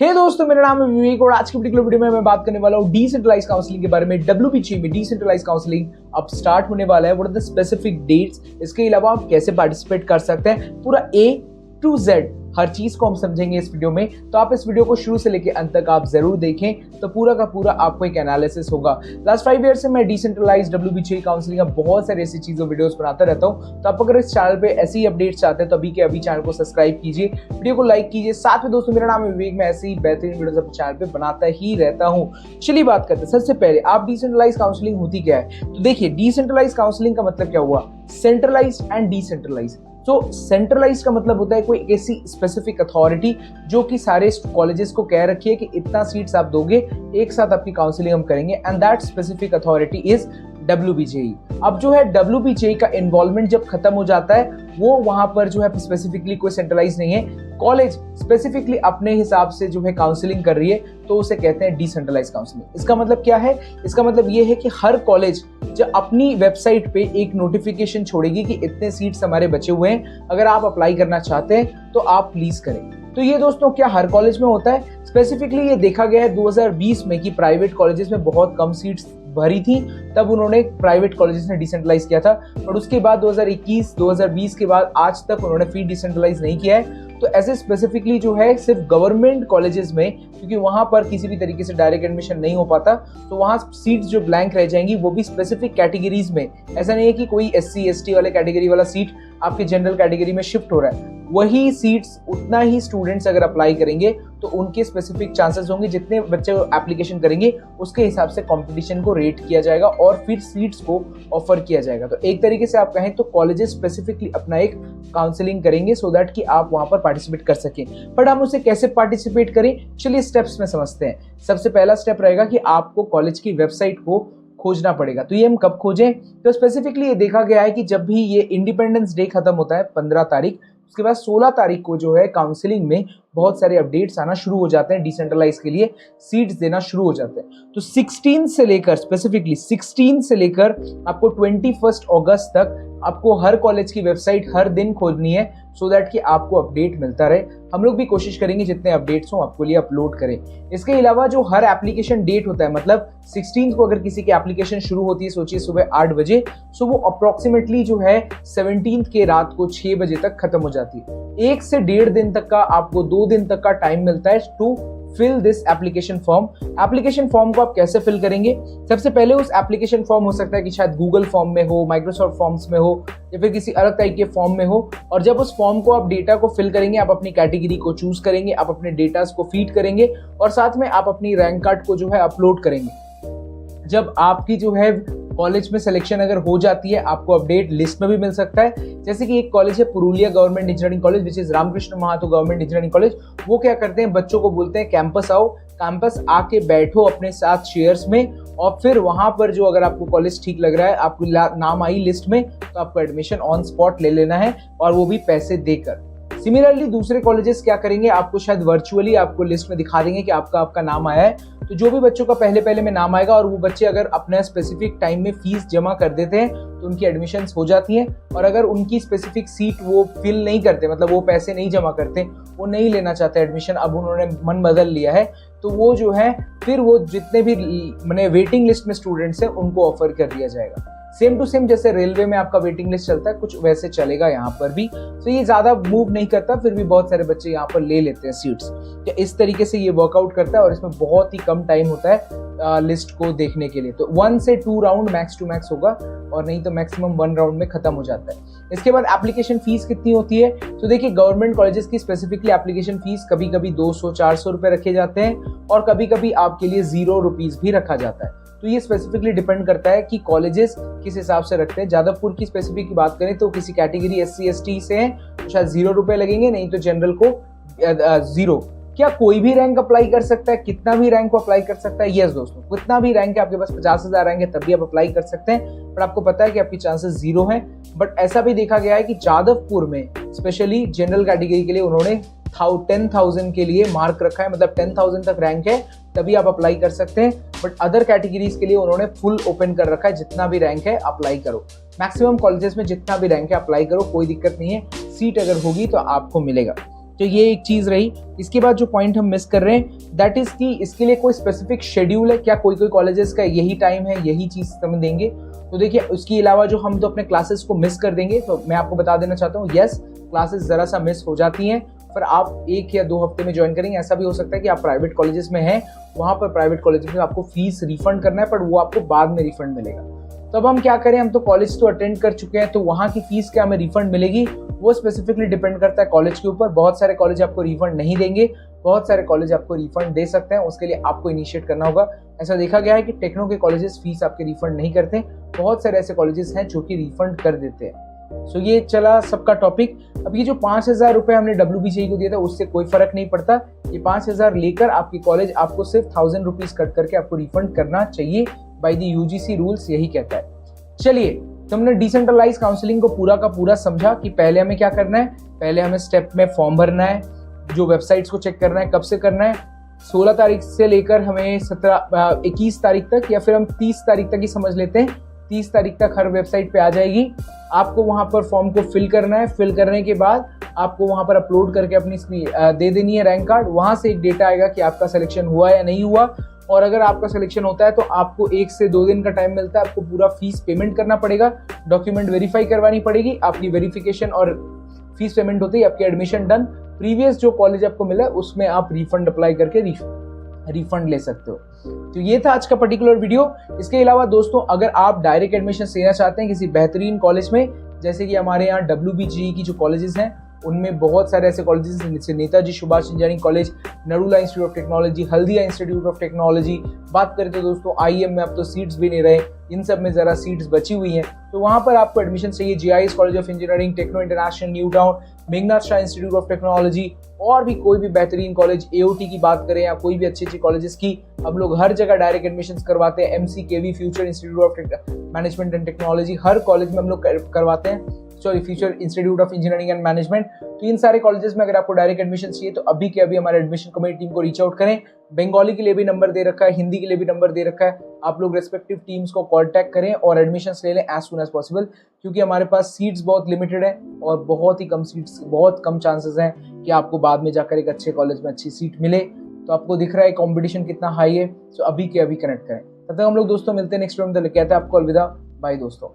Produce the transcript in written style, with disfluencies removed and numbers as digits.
दोस्तों, मेरा नाम है विवेक और आज की पर्टिकुलर वीडियो में मैं बात करने वाला हूँ डिसेंट्रलाइज काउंसलिंग के बारे में। WPG में डिसेंट्रलाइज काउंसलिंग अब स्टार्ट होने वाला है। What are the specific dates, इसके अलावा आप कैसे पार्टिसिपेट कर सकते हैं, पूरा A to Z हर चीज को हम समझेंगे इस वीडियो में। तो आप इस वीडियो को शुरू से लेकर अंत तक आप जरूर देखें, तो पूरा का पूरा आपको एक एनालिसिस होगा। लास्ट 5 ईयर से मैं डिसेंट्रलाइज WPG काउंसलिंग का बहुत सारे ऐसी चीजों वीडियोस बनाता रहता हूं। तो आप अगर इस चैनल पे ऐसी अपडेट्स चाहते हैं तो अभी के अभी चैनल को सब्सक्राइब कीजिए, वीडियो को लाइक कीजिए। साथ में दोस्तों, मेरा नाम है विवेक, मैं ऐसे ही बेहतरीन वीडियोस अपने चैनल पे बनाता ही रहता हूँ। चलिए बात करते हैं। सबसे पहले आप डिसेंट्रलाइज काउंसलिंग होती क्या है, तो देखिए डिसेंट्रलाइज काउंसलिंग का मतलब क्या हुआ, सेंट्रलाइज एंड डिसेंट्रलाइज। तो सेंट्रलाइज का मतलब होता है कोई ऐसी स्पेसिफिक अथॉरिटी जो कि सारे कॉलेजेस को कह रखी है कि इतना सीट्स आप दोगे, एक साथ आपकी काउंसलिंग हम करेंगे, and that specific authority is WPGE। अब जो है WPGE का इन्वॉल्वमेंट जब खत्म हो जाता है, वो वहां पर जो है स्पेसिफिकली कोई सेंट्रलाइज नहीं है, कॉलेज स्पेसिफिकली अपने हिसाब से जो है काउंसलिंग कर रही है, तो उसे कहते हैं डिसेंट्रलाइज काउंसलिंग। इसका मतलब क्या है, इसका मतलब ये है कि हर कॉलेज जो अपनी वेबसाइट पे एक नोटिफिकेशन छोड़ेगी कि इतने सीट्स हमारे बचे हुए हैं, अगर आप अप्लाई करना चाहते हैं तो आप प्लीज करें। तो ये दोस्तों क्या हर कॉलेज में होता है। स्पेसिफिकली ये देखा गया है 2020 में कि प्राइवेट कॉलेजेस में बहुत कम सीट्स भरी थी, तब उन्होंने प्राइवेट कॉलेजेस ने डिसेंट्रलाइज किया था। और उसके बाद 2021 2020 के बाद आज तक उन्होंने फिर डिसेंट्रलाइज नहीं किया है। तो ऐसे स्पेसिफिकली जो है सिर्फ गवर्नमेंट कॉलेजेस में, क्योंकि वहां पर किसी भी तरीके से डायरेक्ट एडमिशन नहीं हो पाता, तो वहां सीट्स जो ब्लैंक रह जाएंगी, वो भी स्पेसिफिक कैटेगरीज में। ऐसा नहीं है कि कोई SC ST वाले कैटेगरी वाला सीट आपके जनरल कैटेगरी में शिफ्ट हो रहा है, वही सीट्स उतना ही स्टूडेंट्स अगर अप्लाई करेंगे तो उनके स्पेसिफिक चांसेस होंगे। जितने बच्चे एप्लीकेशन करेंगे उसके हिसाब से कंपटीशन को रेट किया जाएगा और फिर सीट्स को ऑफर किया जाएगा। तो एक तरीके से आप कहें तो कॉलेजेस स्पेसिफिकली अपना एक काउंसलिंग करेंगे सो दैट कि आप वहां पर पार्टिसिपेट कर सकें। बट हम उसे कैसे पार्टिसिपेट करें, चलिए स्टेप्स में समझते हैं। सबसे पहला स्टेप रहेगा कि आपको कॉलेज की वेबसाइट को खोजना पड़ेगा। तो ये हम कब खोजें, तो स्पेसिफिकली ये देखा गया है कि जब भी ये इंडिपेंडेंस डे खत्म होता है 15 तारीख, उसके बाद 16 तारीख को जो है काउंसलिंग में बहुत सारे अपडेट्स आना शुरू हो जाते हैं, डिसेंट्रलाइज के लिए सीट्स देना शुरू हो जाते हैं। तो 16 से लेकर स्पेसिफिकली 16 से लेकर आपको 21 अगस्त तक आपको हर कॉलेज की वेबसाइट हर दिन खोलनी है, सो दैट कि आपको अपडेट मिलता रहे। हम लोग भी कोशिश करेंगे जितने अपडेट्स हों आपको लिए अपलोड करें। इसके अलावा जो हर एप्लीकेशन डेट होता है, मतलब 16 को अगर किसी की एप्लीकेशन शुरू होती है, सोचिए सुबह 8 बजे, सो वो अप्रोक्सीमेटली जो है 17 के रात को 6 बजे तक खत्म हो जाती है। 1 से 1.5 दिन तक का, आपको 2 दिन तक का टाइम मिलता है to fill this application form. Application form को आप कैसे फिल करेंगे, सबसे पहले उस एप्लीकेशन फॉर्म हो सकता है कि शायद गूगल फॉर्म में हो, माइक्रोसॉफ्ट फॉर्म्स में हो, या फिर किसी अलग टाइप के फॉर्म में हो। और जब उस फॉर्म को आप डेटा को फिल करेंगे, आप अपनी कैटेगरी को चूज करेंगे, आप अपने डेटा को फीड करेंगे और साथ में आप अपनी रैंक कार्ड को जो है अपलोड करेंगे। जब आपकी जो है कॉलेज में सिलेक्शन अगर हो जाती है, आपको अपडेट लिस्ट में भी मिल सकता है। जैसे कि एक कॉलेज है Purulia government engineering college, which is Ramkrishna Mahato government engineering college. वो क्या करते हैं, बच्चों को बोलते हैं कैंपस आओ, कैंपस आके बैठो अपने साथ चेयर्स में, और फिर वहां पर जो अगर आपको कॉलेज ठीक लग रहा है, आपको नाम आई लिस्ट में, तो आपको एडमिशन ऑन स्पॉट ले लेना है, और वो भी पैसे देकर। सिमिलरली दूसरे कॉलेजेस क्या करेंगे, आपको शायद वर्चुअली आपको लिस्ट में दिखा देंगे कि आपका नाम आया है। तो जो भी बच्चों का पहले में नाम आएगा, और वो बच्चे अगर अपने स्पेसिफिक टाइम में फीस जमा कर देते हैं तो उनकी एडमिशन्स हो जाती हैं। और अगर उनकी स्पेसिफिक सीट वो फिल नहीं करते, मतलब वो पैसे नहीं जमा करते, वो नहीं लेना चाहते एडमिशन, अब उन्होंने मन बदल लिया है, तो वो जो है फिर वो जितने भी मैंने वेटिंग लिस्ट में स्टूडेंट्स हैं उनको ऑफर कर दिया जाएगा। सेम टू सेम जैसे रेलवे में आपका वेटिंग लिस्ट चलता है, कुछ वैसे चलेगा यहाँ पर भी। तो ये ज्यादा मूव नहीं करता, फिर भी बहुत सारे बच्चे यहाँ पर ले लेते हैं सीट्स। तो इस तरीके से ये वर्कआउट करता है, और इसमें बहुत ही कम टाइम होता है लिस्ट को देखने के लिए। तो 1 से 2 राउंड मैक्स टू मैक्स होगा, और नहीं तो मैक्सिमम 1 राउंड में खत्म हो जाता है। इसके बाद एप्लीकेशन फीस कितनी होती है, तो देखिए गवर्नमेंट कॉलेजेस की स्पेसिफिकली एप्लीकेशन फीस कभी कभी 200-400 रुपए रखे जाते हैं, और कभी कभी आपके लिए 0 रुपीज भी रखा जाता है। तो ये स्पेसिफिकली डिपेंड करता है कि कॉलेजेस किस हिसाब से रखते हैं। जादवपुर की स्पेसिफिक की बात करें तो किसी कैटेगरी SC ST से हैं तो शायद 0 रुपए लगेंगे, नहीं तो जनरल को 0। क्या कोई भी रैंक अप्लाई कर सकता है, कितना भी रैंक को अप्लाई कर सकता है? यस दोस्तों, कितना भी रैंक है, आपके पास 50,000 रैंक है तब भी आप अप्लाई कर सकते हैं, पर आपको पता है कि आपकी चांसेस 0 हैं। बट ऐसा भी देखा गया है कि जादवपुर में स्पेशली जनरल कैटेगरी के लिए उन्होंने 10,000 के लिए मार्क रखा है, मतलब 10,000 तक रैंक है तभी आप अप्लाई कर सकते हैं। बट अदर कैटेगरीज के लिए उन्होंने फुल ओपन कर रखा है, जितना भी रैंक है अप्लाई करो। मैक्सिमम कॉलेजेस में जितना भी रैंक है अप्लाई करो, कोई दिक्कत नहीं है, सीट अगर होगी तो आपको मिलेगा। तो ये एक चीज रही। इसके बाद जो पॉइंट हम मिस कर रहे हैं दैट इज कि इसके लिए कोई स्पेसिफिक शेड्यूल है क्या, कोई कॉलेजेस का यही टाइम है, यही चीज हम देंगे। तो देखिए उसके अलावा जो हम तो अपने क्लासेस को मिस कर देंगे, तो मैं आपको बता देना चाहता हूँ यस क्लासेस जरा सा मिस हो जाती हैं, पर आप 1 या 2 हफ्ते में ज्वाइन करेंगे। ऐसा भी हो सकता है कि आप प्राइवेट कॉलेजेस में हैं, वहां पर प्राइवेट कॉलेजेस में आपको फीस रिफंड करना है, पर वो आपको बाद में रिफंड मिलेगा। तो अब हम क्या करें, हम तो कॉलेज तो अटेंड कर चुके हैं, तो वहाँ की फीस क्या हमें रिफंड मिलेगी वो स्पेसिफिकली डिपेंड करता है कॉलेज के ऊपर। बहुत सारे कॉलेज आपको रिफंड नहीं देंगे, बहुत सारे कॉलेज आपको रिफंड दे सकते हैं, उसके लिए आपको इनिशिएट करना होगा। ऐसा देखा गया है कि टेक्नो के कॉलेजेस फीस आपके रिफंड नहीं करते, बहुत सारे ऐसे कॉलेजेस हैं जो कि रिफंड कर देते हैं। सो ये चला सबका टॉपिक। अब ये जो 5,000 रुपये हमने WBCE को दिया था उससे कोई फर्क नहीं पड़ता। ये 5,000 लेकर आपकी कॉलेज आपको सिर्फ 1,000 रुपीज कट करके आपको रिफंड करना चाहिए, बाय द UGC रूल्स यही कहता है। चलिए, तो हमने डिसेंट्रलाइज काउंसलिंग को पूरा का पूरा समझा कि पहले हमें क्या करना है। पहले हमें स्टेप में फॉर्म भरना है, जो वेबसाइट्स को चेक करना है, कब से करना है 16 तारीख से लेकर हमें 21 तारीख तक, या फिर हम 30 तारीख तक ही समझ लेते हैं। 30 तारीख तक हर वेबसाइट पे आ जाएगी। आपको वहां पर फॉर्म को फिल करना है। फिल करने के बाद आपको वहां पर अपलोड करके अपनी दे देनी है रैंक कार्ड। वहां से एक डेटा आएगा कि आपका सिलेक्शन हुआ या नहीं हुआ, और अगर आपका सिलेक्शन होता है तो आपको 1 से 2 दिन का टाइम मिलता है। आपको पूरा फीस पेमेंट करना पड़ेगा, डॉक्यूमेंट वेरीफाई करवानी पड़ेगी। आपकी वेरिफिकेशन और फीस पेमेंट होती है, आपकी एडमिशन डन। प्रीवियस जो कॉलेज आपको मिला है उसमें आप रिफंड अप्लाई करके रिफंड ले सकते हो। तो ये था आज का पर्टिकुलर वीडियो। इसके अलावा दोस्तों, अगर आप डायरेक्ट एडमिशन लेना चाहते हैं किसी बेहतरीन कॉलेज में, जैसे कि हमारे यहाँ WBGE की जो कॉलेजेस हैं उनमें बहुत सारे ऐसे कॉलेजेस हैं जैसे Netaji Subhash engineering college, Narula institute of technology, Haldia institute of technology. बात करें तो दोस्तों IIM में अब तो सीट्स भी नहीं रहे, इन सब में जरा सीट्स बची हुई हैं, तो वहां पर आपको एडमिशन चाहिए। GIS college of engineering, techno international new town, Meghnad Saha institute of technology, और भी कोई भी बेहतरीन कॉलेज, AOT की बात करें या कोई भी अच्छी अच्छी कॉलेजेस की, हम लोग हर जगह डायरेक्ट एडमिशन करवाते हैं। MCKV future institute of management and technology, her college में हम लोग करवाते हैं। Sorry, future institute of engineering and management. तो इन सारे कॉलेजेस में अगर आपको डायरेक्ट एडमिशन चाहिए तो अभी के अभी हमारे एडमिशन कमेटी टीम को रीच आउट करें। बंगाली के लिए भी नंबर दे रखा है, हिंदी के लिए भी नंबर दे रखा है। आप लोग रेस्पेक्टिव टीम्स को कॉन्टैक्ट करें और एडमिशन ले लें एज सुन एज पॉसिबल, क्योंकि हमारे पास सीट्स बहुत लिमिटेड है और बहुत ही कम सीट्स, बहुत कम चांसेस हैं कि आपको बाद में जाकर एक अच्छे कॉलेज में अच्छी सीट मिले। तो आपको दिख रहा है कॉम्पिटिशन कितना हाई है। तो अभी के अभी कनेक्ट करें। तब तक हम लोग दोस्तों मिलते हैं नेक्स्ट वीडियो में। कहते हैं आपको अलविदा, बाय दोस्तों।